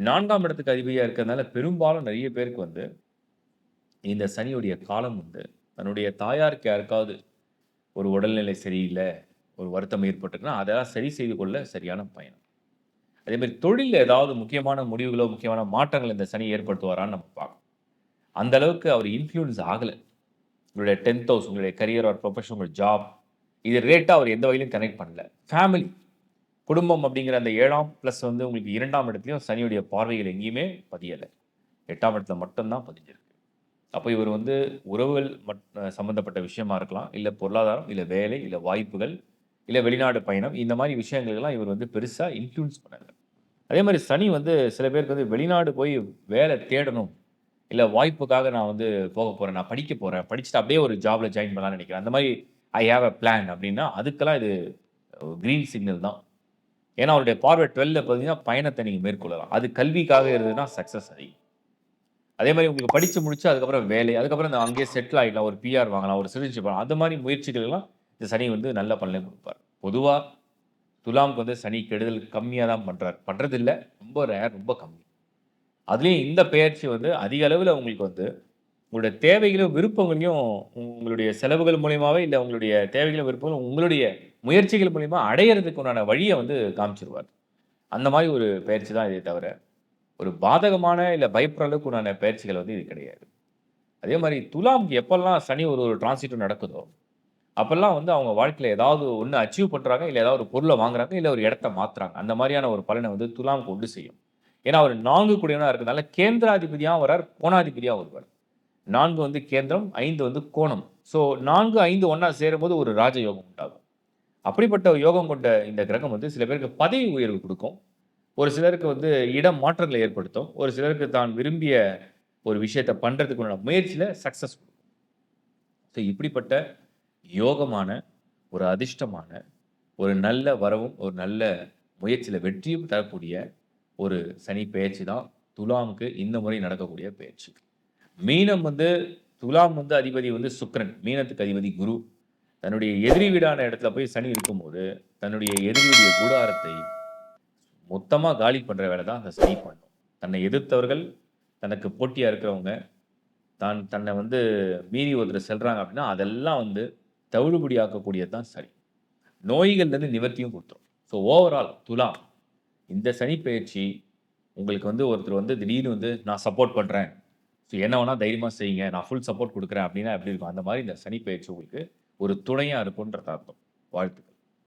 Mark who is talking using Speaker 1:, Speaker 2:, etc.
Speaker 1: 4ஆம் இடத்துக்கு அதிபதியா இருக்கிறதுனால பெரும்பாலும் நெறைய பேருக்கு வந்து இந்த சனியுடைய காலம் வந்து தன்னுடைய தாயாருக்கு யாருக்காவது ஒரு உடல்நிலை சரியில்ல, ஒரு வருத்தம் ஏற்பட்டுருக்குன்னா, அதெல்லாம் சரி செய்து கொள்ள சரியான பயணம். அதேமாரி தொழில்ல ஏதாவது முக்கியமான முடிவுகளோ, முக்கியமான மாற்றங்கள் இந்த சனி ஏற்படுத்துவாரான்னு நம்ம பார்க்கணும். அந்த அளவுக்கு அவர் இன்ஃப்ளூயன்ஸ் ஆகல. உங்களுடைய 10த் ஹவுஸ், உங்களுடைய கரியர் ஆர் புரொஃபஷன், உங்க ஜாப் இது ரிலேட்டா அவர் எந்த வகையிலும் கனெக்ட் பண்ணல. ஃபேமிலி, குடும்பம் அப்படிங்கிற அந்த 7ஆம் பிளஸ் வந்து உங்களுக்கு 2ஆம் இடத்துலயும் சனியுடைய பார்வைகள் எங்கேயுமே பதியல. 8ஆம் இடத்துல மட்டும் தான் பதிஞ்சிருக்கு. அப்ப இவர் வந்து உறவுகள் சம்மந்தப்பட்ட விஷயமா இருக்கலாம். இல்ல பொருளாதாரம், இல்ல வேலை, இல்ல வாய்ப்புகள், இல்ல வெளிநாடு பயணம். இந்த மாரி விஷயங்களுக்கெல்லாம் இவர் வந்து பெருசா இன்ஃப்ளூயன்ஸ் பண்ணல. அதே மாரி சனி வந்து சில பேருக்கு வந்து வெளிநாடு போய் வேலை தேடணும். இல்ல வாய்ப்புக்காக நான் வந்து போக போறேன். நான் படிக்க போறேன். படிச்சுட்டு அப்படியே ஒரு ஜாப்ல ஜாயின் பண்ணலாம்னு நெனைக்கிறேன். அந்த மாரி ஐ ஹேவ் அ பிளான் அப்படின்னா, அதுக்கெல்லாம் இது கிரீன் சிக்னல் தான். ஏன்னா, அவருடைய பார்வை 12ல பார்த்தீங்கன்னா, பயணத்த நீங்க மேற்கொள்ளலாம். அது கல்விக்காக இருந்ததுன்னா சக்சஸ் அதிகம். அதே மாரி உங்களுக்கு படிச்சு முடிச்சு அதுக்கப்புறம் வேலை, அதுக்கப்புறம் இந்த அங்கேயே செட்டில் ஆயிடலாம். ஒரு பிஆர் வாங்கலாம், ஒரு சிட்டிசன்ஷிப் வாங்கலாம். அந்த மாரி முயற்சிகள் எல்லாம் இந்த சனி வந்து நல்ல பலனை குடுப்பார். பொதுவா துலாம்க்கு வந்து சனி கெடுதல் கம்மியா தான் பண்றார். பண்றதில்ல. ரொம்ப ரேர், ரொம்ப கம்மி. அதுலயும் இந்த பெயர்ச்சி வந்து அதிக அளவுல உங்களுக்கு வந்து உங்களுடைய தேவைகளையும், விருப்பங்களையும் உங்களுடைய செலவுகள் மூலியமாவே இல்ல உங்களுடைய தேவைகளும், விருப்பங்களும் உங்களுடைய முயற்சிகள் மூலியமா அடையறதுக்கு உண்டான வழிய வந்து காமிச்சுருவார். அந்த மாரி ஒரு பயிற்சி தான் இதே தவிர, ஒரு பாதகமான இல்ல பயப்படுற அளவுக்கு உண்டான பயிற்சிகள் வந்து இது கிடையாது. அதே மாரி துலாம்க்கு எப்பல்லாம் சனி ஒரு ஒரு டிரான்சிட் நடக்குதோ, அப்பல்லாம் வந்து அவங்க வாழ்க்கையில ஏதாவது ஒண்ணு அச்சீவ் பண்றாங்க, இல்ல ஏதாவது ஒரு பொருள வாங்குறாங்க, இல்ல ஒரு இடத்த மாத்துறாங்க. அந்த மாரியான ஒரு பலன வந்து துலாம்க்கு உண்டு செய்யும். ஏன்னா, அவரு 4 கூடியவனா இருக்கிறதுனால கேந்திராதிபதியாவும் வரார், கோணாதிபதியாவும் வருவார். 4 வந்து கேந்திரம், 5 வந்து கோணம். ஸோ 4, 5 ஒண்ணா சேரும்போது ஒரு ராஜயோகம் உண்டாகும். அப்படிப்பட்ட யோகம் கொண்ட இந்த கிரகம் வந்து சில பேருக்கு பதவி உயர்வு குடுக்கும். ஒரு சிலருக்கு வந்து இடம் மாற்றங்களை ஏற்படுத்தும். ஒரு சிலருக்கு தான் விரும்பிய ஒரு விஷயத்த பண்றதுக்கு உண்டான முயற்சியில சக்சஸ் குடுக்கும். ஸோ இப்படிப்பட்ட யோகமான, ஒரு அதிர்ஷ்டமான, ஒரு நல்ல வரவும், ஒரு நல்ல முயற்சியில வெற்றியும் தரக்கூடிய ஒரு சனி பெயர்ச்சி தான் துலாமுக்கு இந்த முறை நடக்கக்கூடிய பெயர்ச்சி. மீனம் வந்து துலாம் வந்து அதிபதி வந்து சுக்கிரன். மீனத்துக்கு அதிபதி குரு. தன்னுடைய எதிரி வீடான இடத்துல போய் சனி இருக்கும்போது, தன்னுடைய எதிரியுடைய கூடாரத்தை மொத்தமா காலி பண்ற வேலை தான் அந்த சனி பண்ணும். தன்னை எதிர்த்தவர்கள், தனக்கு போட்டியா இருக்கிறவங்க, தன்னை வந்து மீறி ஒருத்தர் செல்றாங்க அப்படின்னா, அதெல்லாம் வந்து தவிடுபொடி ஆக்கக்கூடியது தான் சனி. நோய்கள்லேருந்து நிவர்த்தியும் குடுத்துரும். ஸோ ஓவரால் துலாம் இந்த சனி பெயர்ச்சி உங்களுக்கு வந்து ஒருத்தர் வந்து திடீர்னு வந்து நான் சப்போர்ட் பண்றேன். ஸோ என்ன வேணா தைரியமா செய்யுங்க. நான் ஃபுல் சப்போர்ட் குடுக்குறேன் அப்டின்னா எப்டி இருக்கும்? அந்த மாரி இந்த சனி பெயர்ச்சி உங்களுக்கு ஒரு துணையா இருக்கும்ன்றது அர்த்தம். வாழ்த்துக்கள்.